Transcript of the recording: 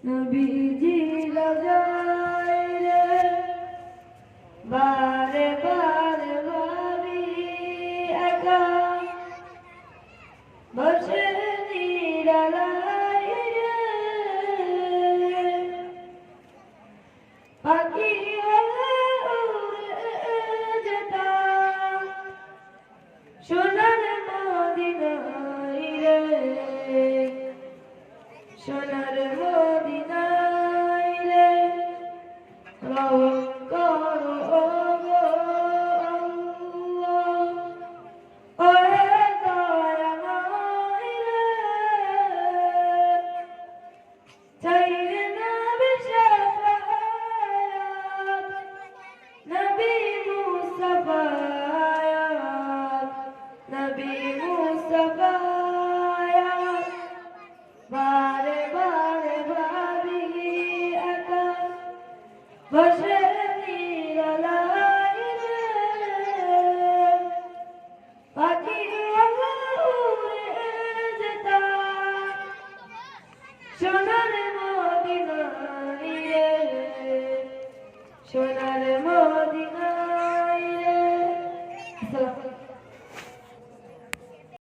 নবীজি রাজায় রে বারে বারে ভাবি একা বসে নিরালায় রে পাখি হয়ে উড়ে যেতাম সোনার মদিনায় রে সোনার মদিনায় রে রওনা করো গো আল্লাহ ওরে দয়াময় রে চাইরে নবী শাফায়াত নবী মুস্তাফায়াত নবী মুস্তাফায়াত বারে বারে ভাবি একা বসে